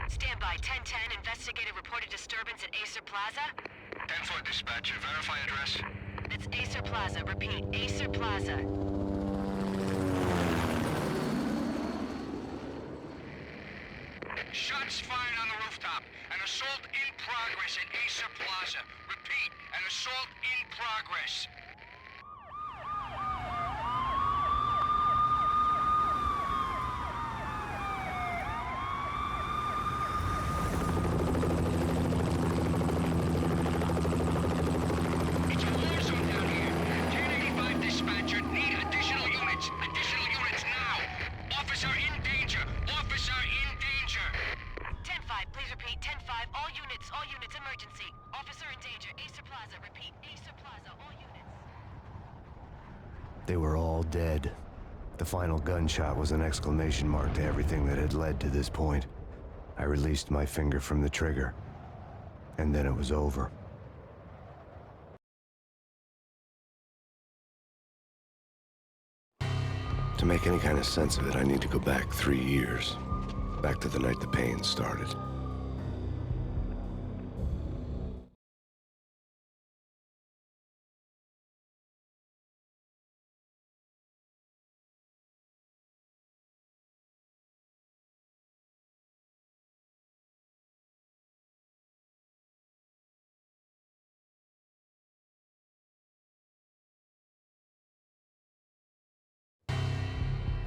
Stand by. 1010. Investigated reported disturbance at Acer Plaza. 10-4 dispatcher. Verify address. That's Acer Plaza. Repeat. Acer Plaza. Shots fired on the rooftop. An assault in progress at Acer Plaza. Repeat. An assault in progress. It's a war zone down here. 1085 dispatcher. Need additional units. Additional units now. Officer in danger. Officer in danger. 10-5. Please repeat. 10-5. All units, emergency. Officer in danger. Acer Plaza. Repeat. Acer Plaza. All units. They were all dead. The final gunshot was an exclamation mark to everything that had led to this point. I released my finger from the trigger, and then it was over. To make any kind of sense of it, I need to go back 3 years. Back to the night the Payne started.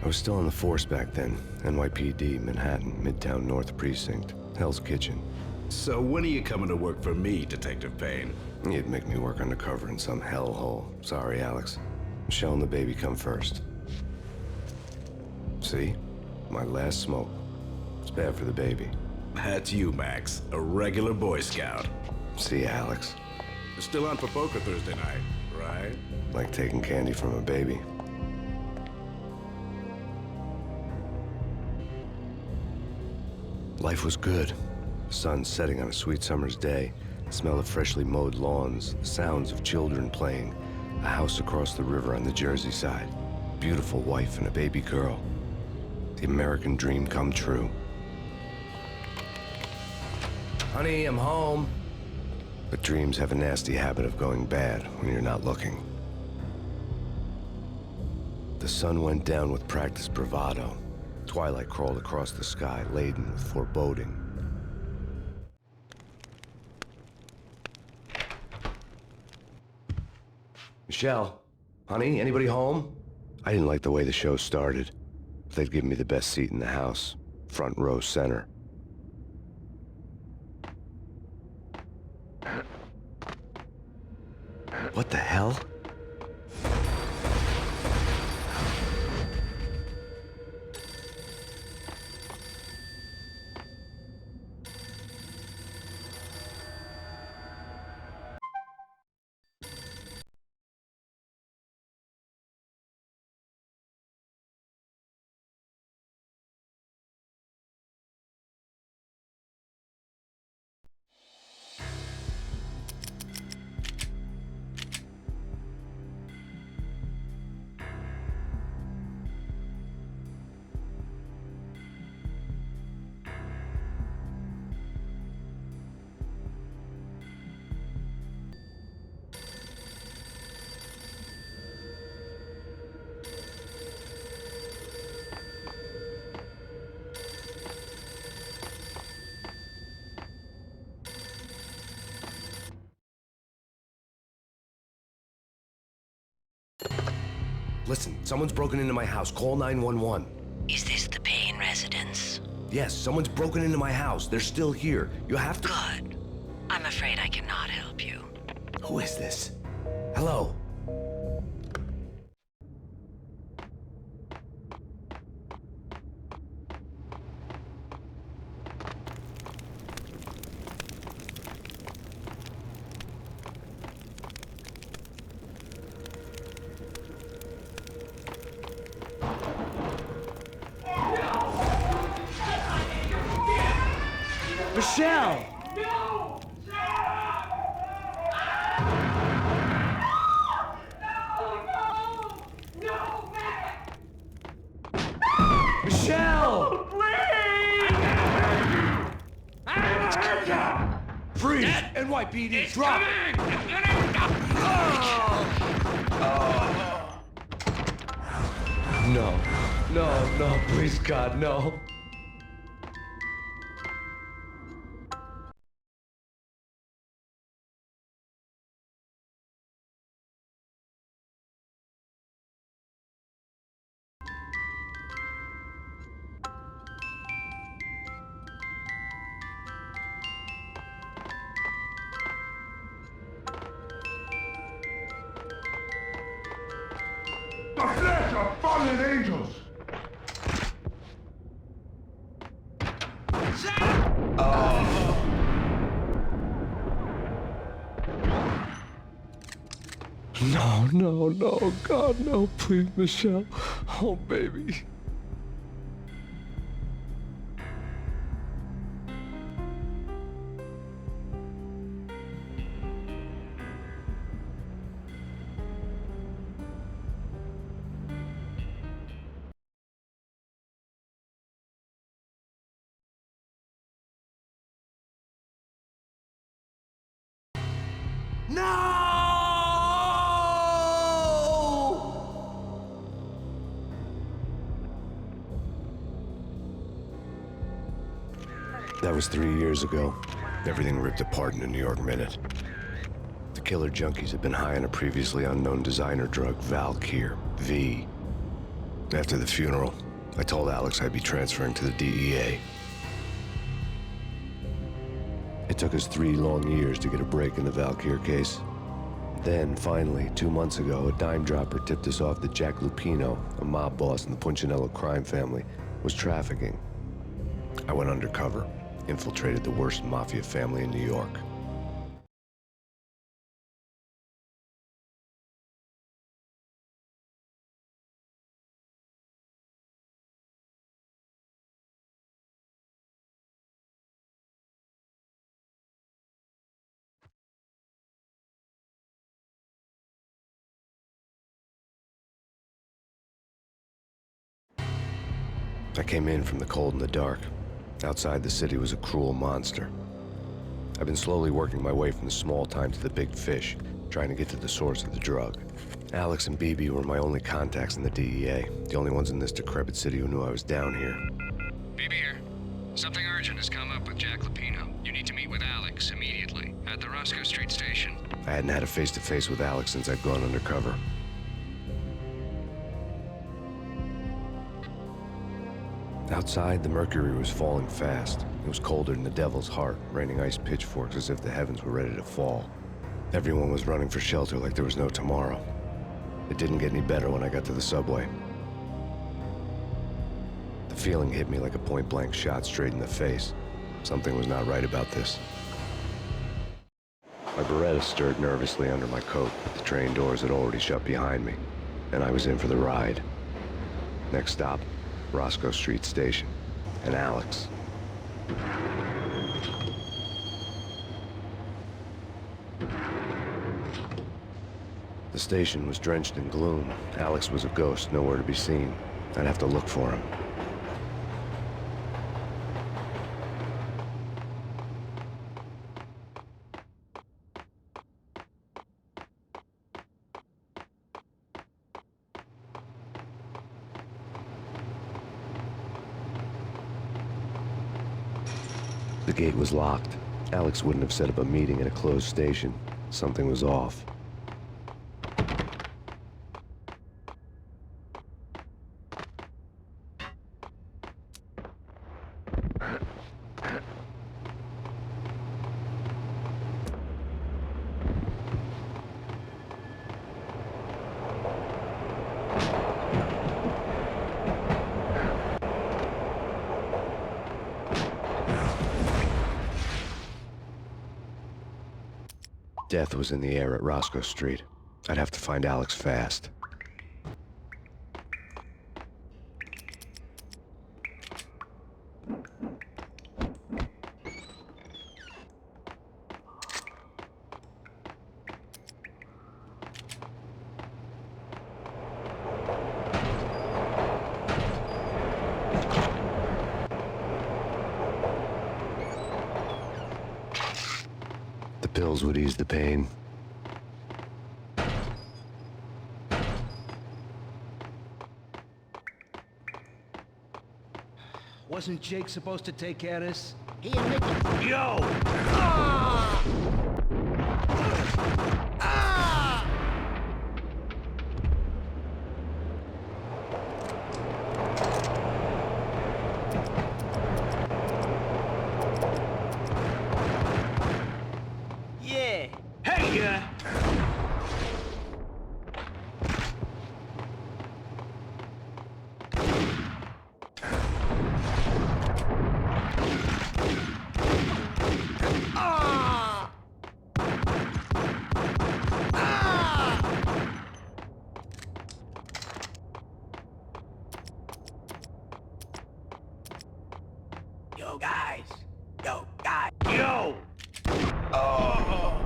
I was still on the force back then. NYPD, Manhattan, Midtown North Precinct, Hell's Kitchen. So when are you coming to work for me, Detective Payne? You'd make me work undercover in some hellhole. Sorry, Alex. Michelle and the baby come first. See? My last smoke. It's bad for the baby. That's you, Max. A regular Boy Scout. See, Alex? You're still on for poker Thursday night, right? Like taking candy from a baby. Life was good. The sun setting on a sweet summer's day, the smell of freshly mowed lawns, the sounds of children playing, a house across the river on the Jersey side, beautiful wife and a baby girl. The American dream come true. Honey, I'm home. But dreams have a nasty habit of going bad when you're not looking. The sun went down with practiced bravado. Twilight crawled across the sky, laden with foreboding. Michelle? Honey, anybody home? I didn't like the way the show started. They'd given me the best seat in the house, front row center. What the hell? Listen, someone's broken into my house. Call 911. Is this the Payne residence? Yes, someone's broken into my house. They're still here. You have to... Good. I'm afraid I cannot help you. Who is this? Hello? Michelle! No! No, Matt! Michelle! Please! Freeze! Dad! NYPD, It's drop! coming! No, no, no, please, God, no. The flesh of fallen angels! No, no, no, God, no, please, Michelle. Oh, baby. That was 3 years ago. Everything ripped apart in a New York minute. The killer junkies had been high on a previously unknown designer drug, Valkyr, V. After the funeral, I told Alex I'd be transferring to the DEA. It took us 3 long years to get a break in the Valkyr case. Then, finally, 2 months ago, a dime dropper tipped us off that Jack Lupino, a mob boss in the Punchinello crime family, was trafficking. I went undercover, infiltrated the worst mafia family in New York. I came in from the cold and the dark. Outside the city was a cruel monster. I've been slowly working my way from the small time to the big fish, trying to get to the source of the drug. Alex and BB were my only contacts in the DEA, the only ones in this decrepit city who knew I was down here. BB here. Something urgent has come up with Jack Lupino. You need to meet with Alex immediately at the Roscoe Street station. I hadn't had a face-to-face with Alex since I'd gone undercover. Outside, the mercury was falling fast. It was colder than the devil's heart, raining ice pitchforks as if the heavens were ready to fall. Everyone was running for shelter like there was no tomorrow. It didn't get any better when I got to the subway. The feeling hit me like a point-blank shot straight in the face. Something was not right about this. My Beretta stirred nervously under my coat, but the train doors had already shut behind me, and I was in for the ride. Next stop, Roscoe Street Station, and Alex. The station was drenched in gloom. Alex was a ghost, nowhere to be seen. I'd have to look for him. The gate was locked. Alex wouldn't have set up a meeting at a closed station. Something was off. Death was in the air at Roscoe Street. I'd have to find Alex fast. pills would ease the pain. Wasn't Jake supposed to take care of this? He and Mickey. Yo! Yeah. Hey, Yo, guys. Yo, guys. Yo! Oh!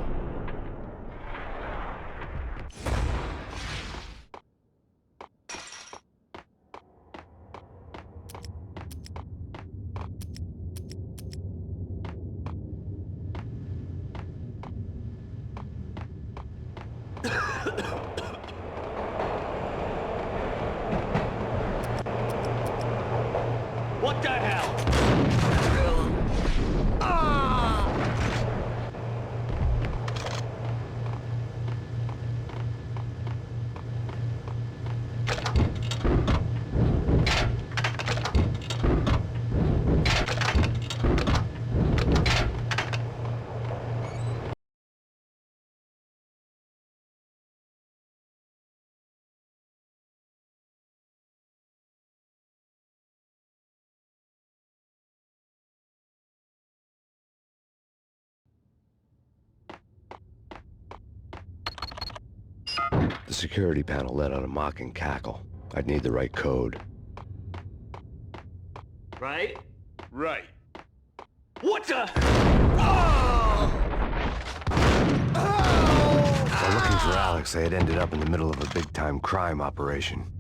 What the hell? The security panel let out a mocking cackle. I'd need the right code. Right? Right. What the? While looking for Alex, they had ended up in the middle of a big-time crime operation.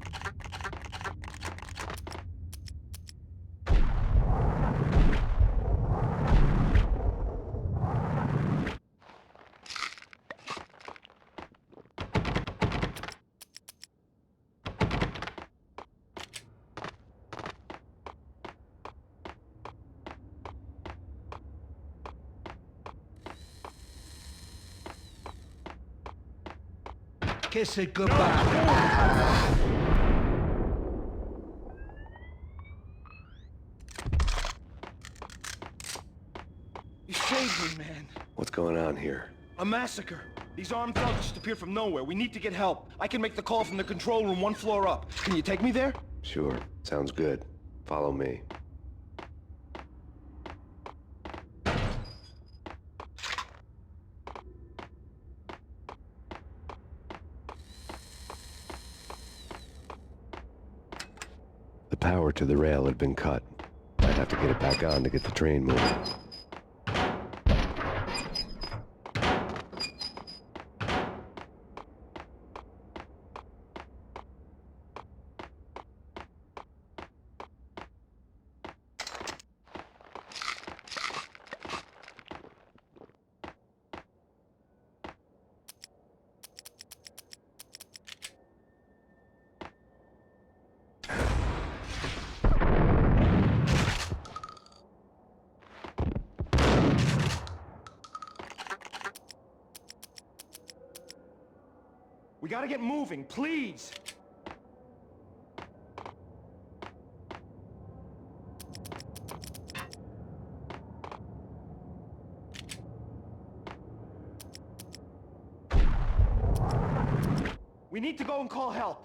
Kiss it goodbye. You saved me, man. What's going on here? A massacre. These armed thugs just appeared from nowhere. We need to get help. I can make the call from the control room one floor up. Can you take me there? Sure. Sounds good. Follow me. The power to the rail had been cut. I'd have to get it back on to get the train moving. We gotta get moving, please! We need to go and call help.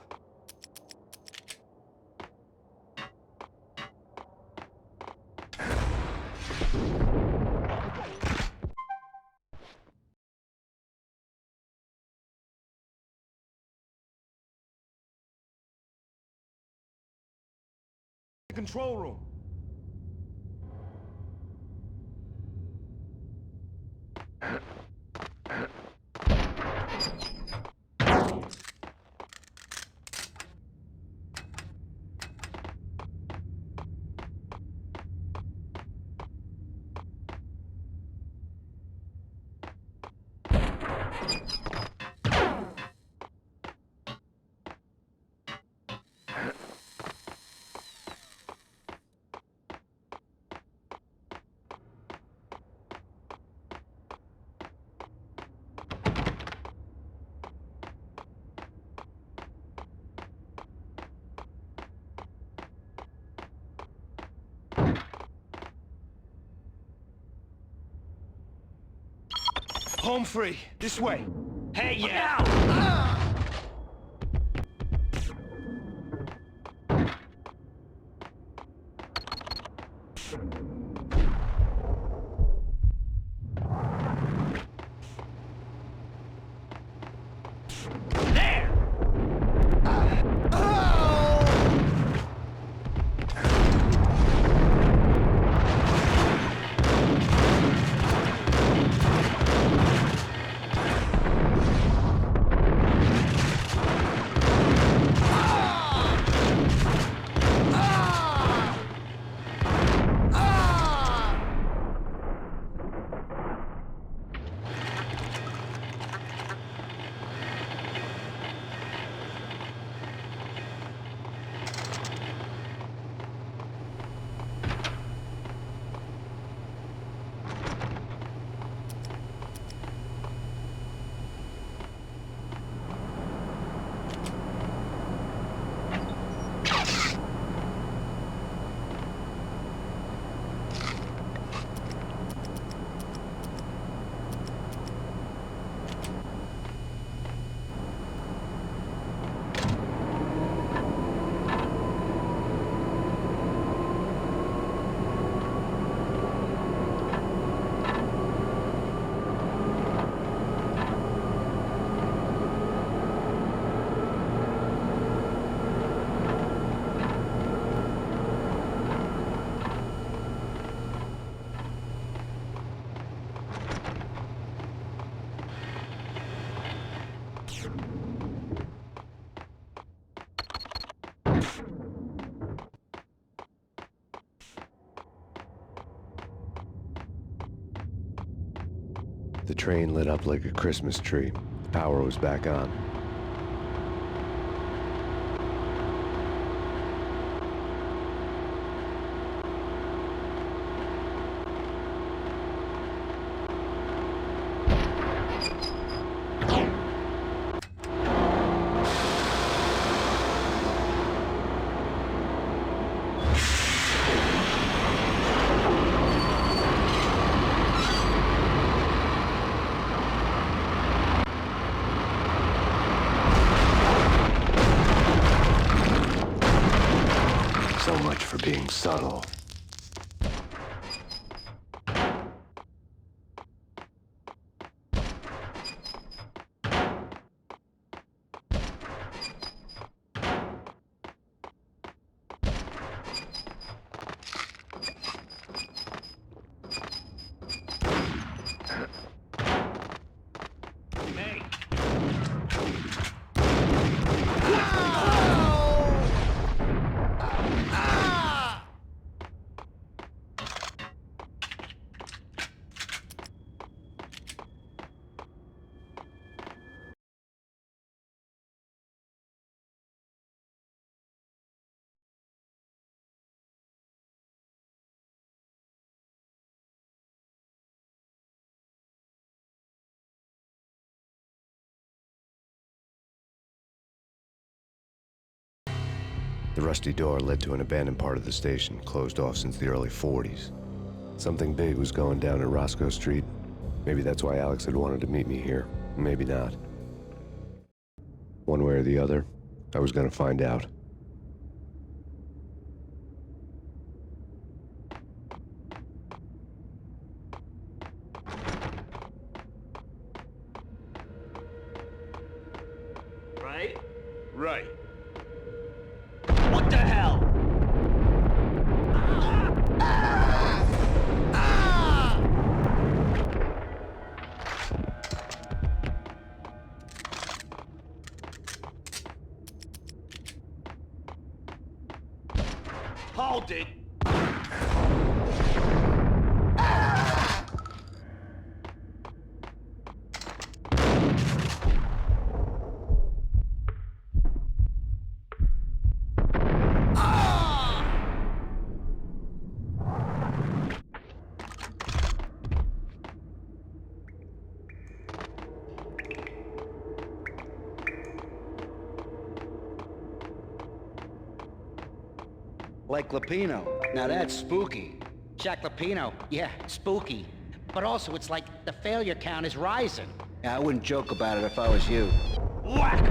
Control room. Home free. This way. Hey, yeah! The train lit up like a Christmas tree. The power was back on. So much for being subtle. The rusty door led to an abandoned part of the station, closed off since the early 40s. Something big was going down at Roscoe Street. Maybe that's why Alex had wanted to meet me here. Maybe not. One way or the other, I was gonna find out. Right? Right. What the hell? Hold it! Like Lapino. Now that's spooky. Jack Lapino. Yeah, spooky. But also, it's like the failure count is rising. Yeah, I wouldn't joke about it if I was you. Whack!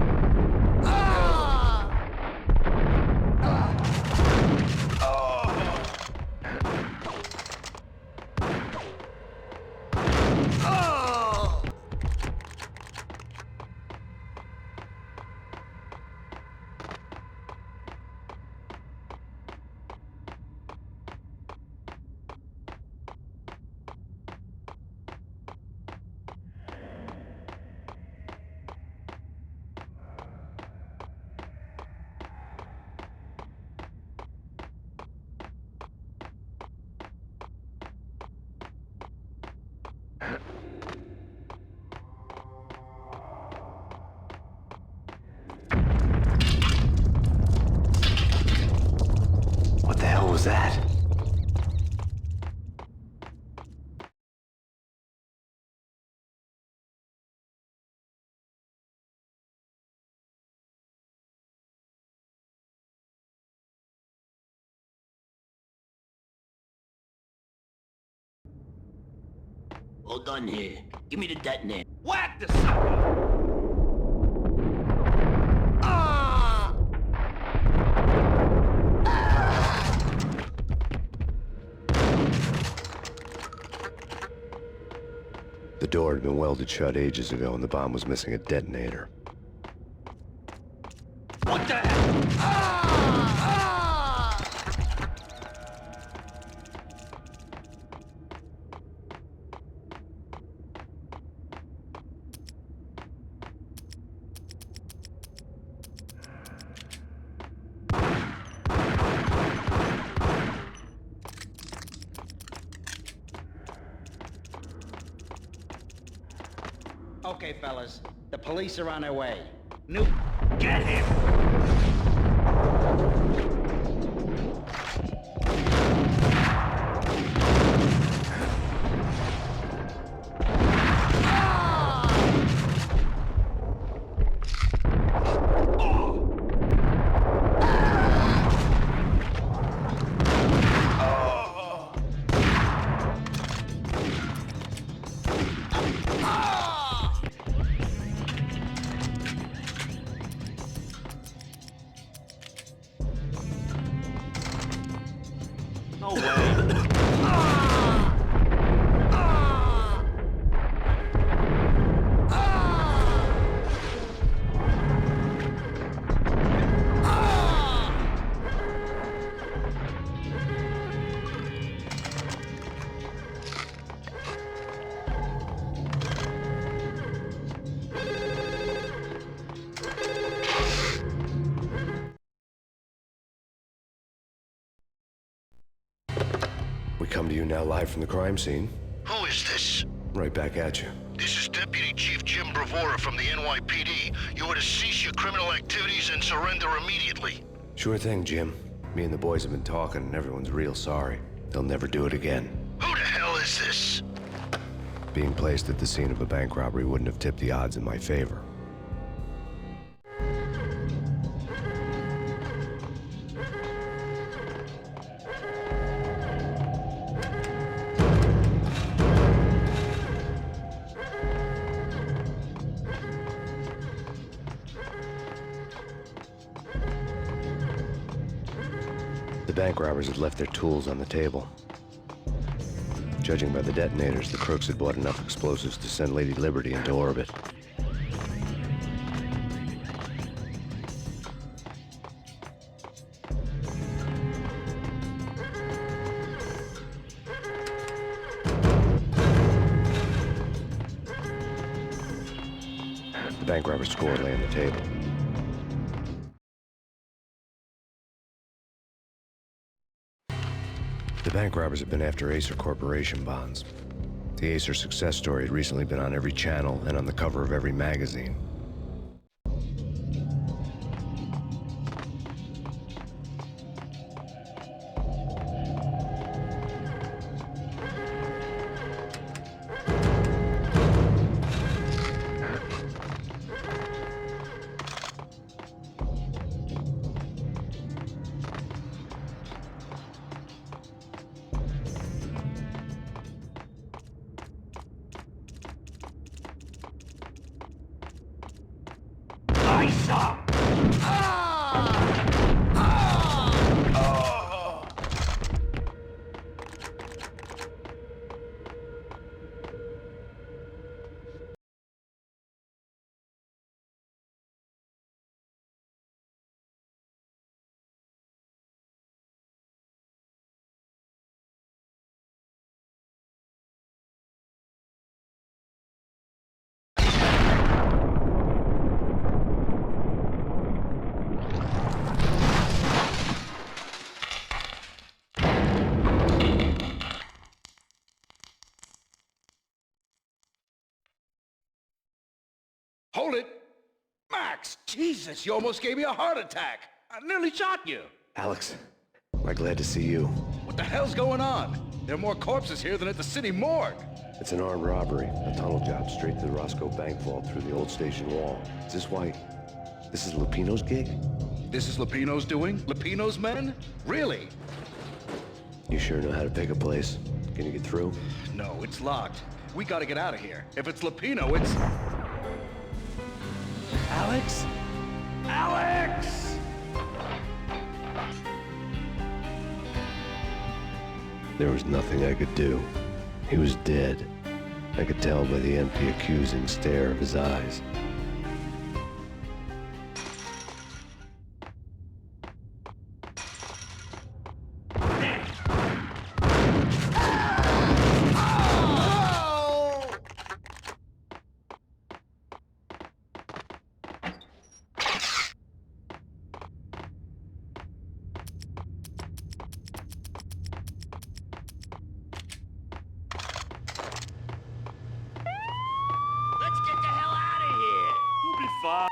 What the hell was that? Hold on here. Give me the detonator. Whack the sucker! The door had been welded shut ages ago and the bomb was missing a detonator. What the hell? Okay, fellas. The police are on their way. Get him! No way. We come to you now live from the crime scene. Who is this? Right back at you. This is Deputy Chief Jim Bravura from the NYPD. You are to cease your criminal activities and surrender immediately. Sure thing, Jim. Me and the boys have been talking and everyone's real sorry. They'll never do it again. Who the hell is this? Being placed at the scene of a bank robbery wouldn't have tipped the odds in my favor. The bank robbers had left their tools on the table. Judging by the detonators, the crooks had bought enough explosives to send Lady Liberty into orbit. The bank robber's score lay on the table. The bank robbers have been after Acer Corporation bonds. The Acer success story had recently been on every channel and on the cover of every magazine. Hold it! Max! Jesus, you almost gave me a heart attack! I nearly shot you! Alex, am I glad to see you. What the hell's going on? There are more corpses here than at the city morgue! It's an armed robbery, a tunnel job straight to the Roscoe Bank vault through the old station wall. Is this why... this is Lupino's gig? This is Lupino's doing? Lupino's men? Really? You sure know how to pick a place? Can you get through? No, it's locked. We gotta get out of here. If it's Lupino, it's... Alex? Alex! There was nothing I could do. He was dead. I could tell by the empty, accusing stare of his eyes. Let's get the hell out of here! We'll be fine.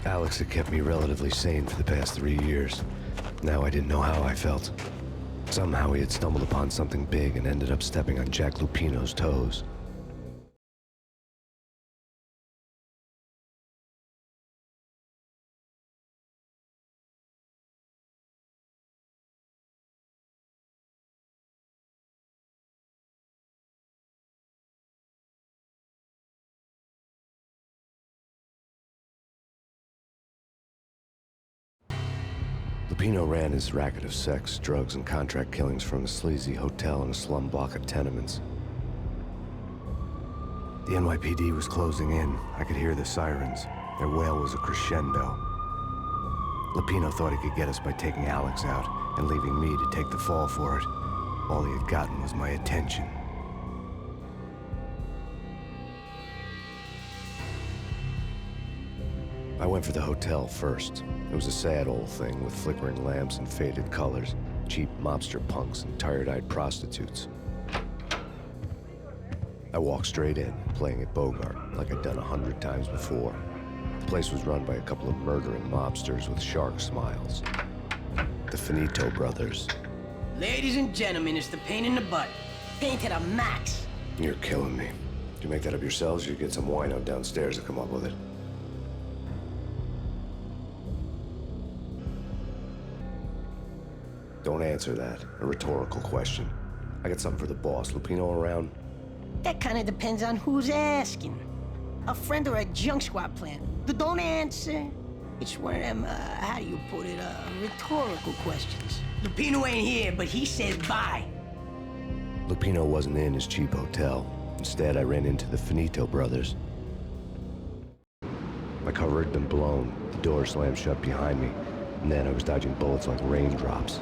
Alex had kept me relatively sane for the past 3 years. Now I didn't know how I felt. Somehow he had stumbled upon something big and ended up stepping on Jack Lupino's toes. Lupino ran his racket of sex, drugs, and contract killings from a sleazy hotel in a slum block of tenements. The NYPD was closing in. I could hear the sirens. Their wail was a crescendo. Lupino thought he could get us by taking Alex out and leaving me to take the fall for it. All he had gotten was my attention. I went for the hotel first. It was a sad old thing with flickering lamps and faded colors, cheap mobster punks and tired-eyed prostitutes. I walked straight in, playing at Bogart, like I'd done 100 times before. The place was run by a couple of murdering mobsters with shark smiles. The Finito brothers. Ladies and gentlemen, it's the pain in the butt. Pain to the max. You're killing me. Do you make that up yourselves, or you get some wino downstairs to come up with it? Don't answer that. A rhetorical question. I got something for the boss. Lupino around? That kind of depends on who's asking. A friend or a junk squad plan. Don't answer. It's one of them, how do you put it, rhetorical questions. Lupino ain't here, but he says bye. Lupino wasn't in his cheap hotel. Instead, I ran into the Finito brothers. My cover had been blown, the door slammed shut behind me, and then I was dodging bullets like raindrops.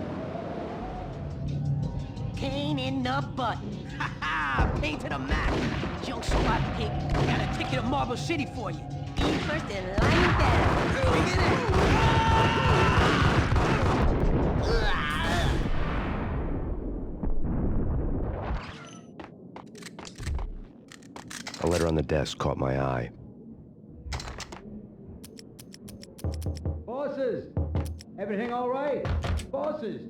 Payne in the button. Ha ha! Payne to the map. Junk squad pig. Got a ticket to Marble City for you. Eat first and line down. Bring it in. A letter on the desk caught my eye. Bosses! Everything all right? Bosses!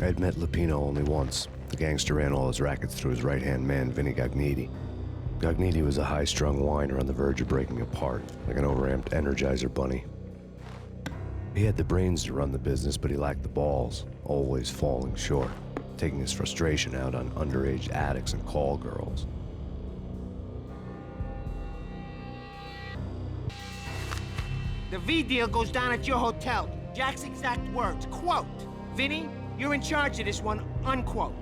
I had met Lupino only once. The gangster ran all his rackets through his right-hand man, Vinny Gagniti. Gagniti was a high-strung whiner on the verge of breaking apart, like an overamped Energizer bunny. He had the brains to run the business, but he lacked the balls, always falling short, taking his frustration out on underage addicts and call girls. The V deal goes down at your hotel. Jack's exact words, quote, "Vinny, you're in charge of this one," unquote.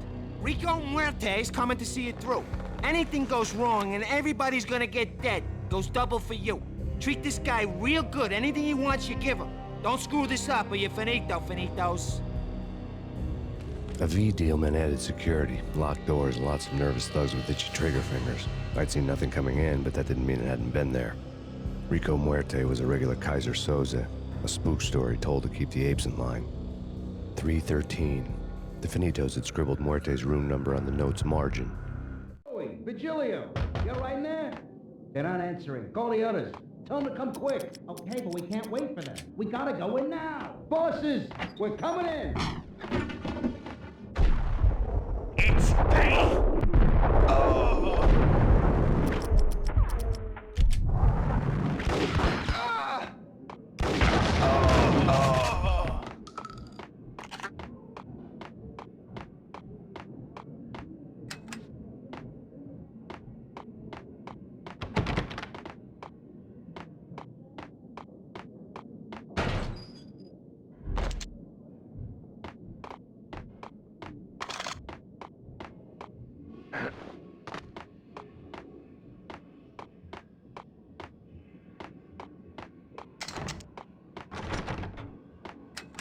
Rico Muerte's coming to see it through. Anything goes wrong and everybody's gonna get dead. Goes double for you. Treat this guy real good. Anything he wants, you give him. Don't screw this up or you're finito, finitos. A V deal meant added security, locked doors, and lots of nervous thugs with itchy trigger fingers. I'd seen nothing coming in, but that didn't mean it hadn't been there. Rico Muerte was a regular Kaiser Soze, a spook story told to keep the apes in line. 313. The Finitos had scribbled Muerte's room number on the note's margin. Oi, Vigilio, you all right in there? They're not answering. Call the others. Tell them to come quick. Okay, but we can't wait for them. We gotta go in now. Bosses, we're coming in. It's Payne!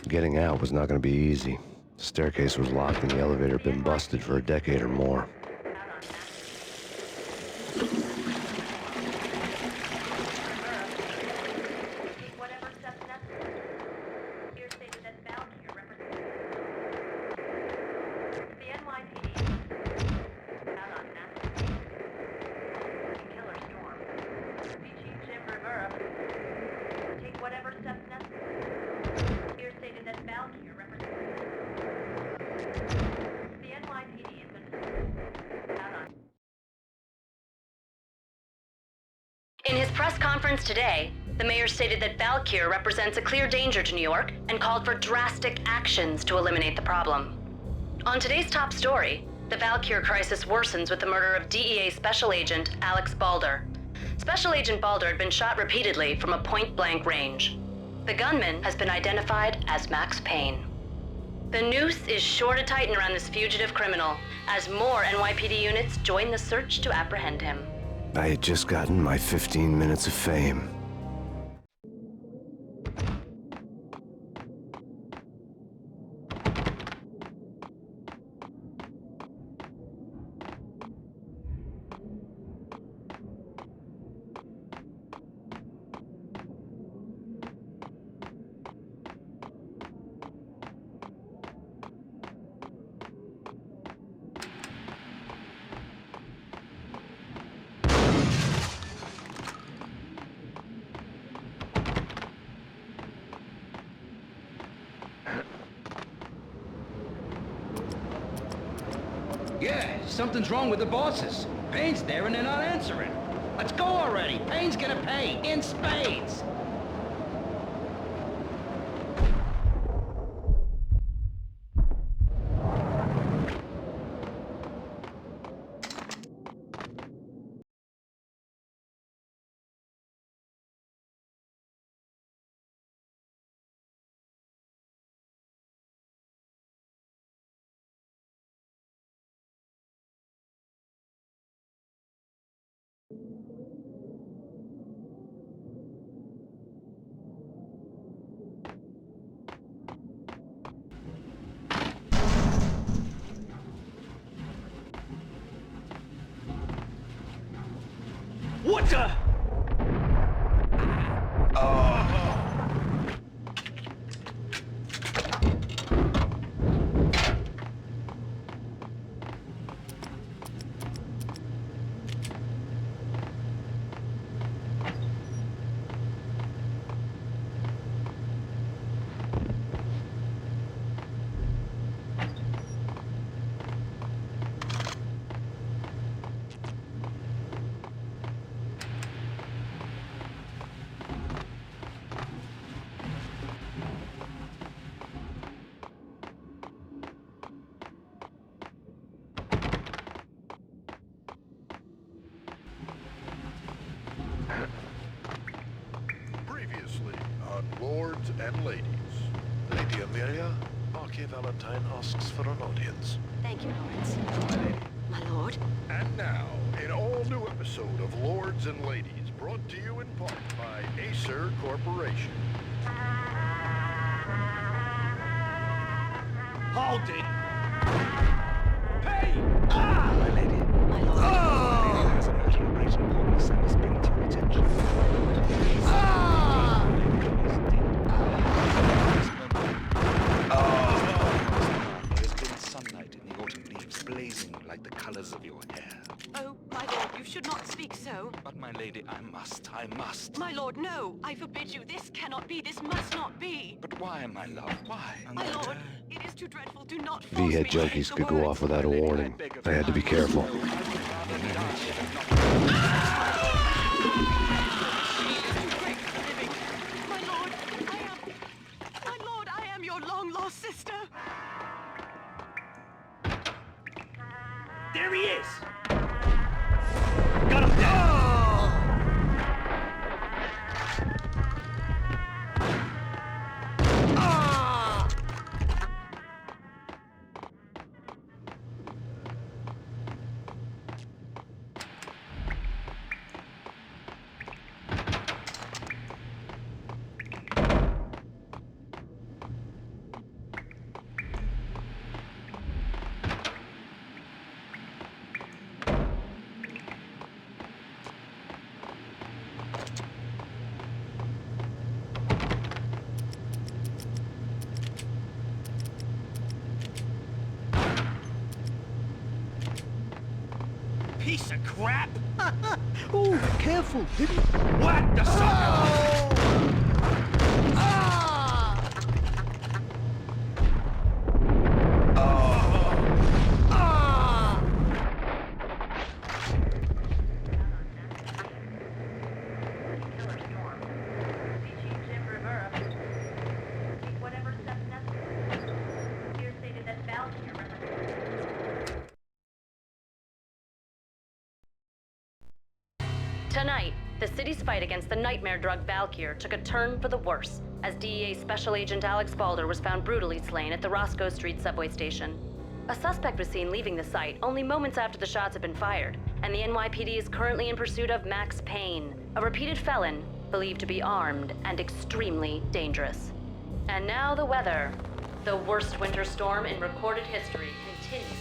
Getting out was not going to be easy. The staircase was locked and the elevator had been busted for a decade or more. In his press conference today, the mayor stated that Valkyr represents a clear danger to New York and called for drastic actions to eliminate the problem. On today's top story, the Valkyr crisis worsens with the murder of DEA Special Agent Alex Balder. Special Agent Balder had been shot repeatedly from a point-blank range. The gunman has been identified as Max Payne. The noose is sure to tighten around this fugitive criminal as more NYPD units join the search to apprehend him. I had just gotten my 15 minutes of fame. Yeah, something's wrong with the bosses. Payne's there and they're not answering. Let's go already. Payne's gonna pay in spades. Sucker! Previously on Lords and Ladies. Lady Amelia, Marquis Valentine asks for an audience. Thank you, Lawrence. My lady. My lord. And now, an all-new episode of Lords and Ladies, brought to you in part by Acer Corporation. Hold it! Payne! Ah! My lady. My lord. Oh! There's an urgent operation police I must bring to your attention. Ah! There has been sunlight in the autumn leaves blazing like the colors of your hair. Oh, my lord, you should not speak so. But my lady, I must. My lord, no. I forbid you. This cannot be. This must not be. But why, my love, why? My lord, it is too dreadful. Do not force V-head me to take junkies the could go words. off without a warning. I had to be careful. My lord, I am your long-lost sister. There he is! Got him down! Piece of crap! Ooh, careful. What the sucker? Tonight, the city's fight against the nightmare drug Valkyr took a turn for the worse, as DEA Special Agent Alex Balder was found brutally slain at the Roscoe Street subway station. A suspect was seen leaving the site only moments after the shots had been fired, and the NYPD is currently in pursuit of Max Payne, a repeated felon believed to be armed and extremely dangerous. And now the weather. The worst winter storm in recorded history continues.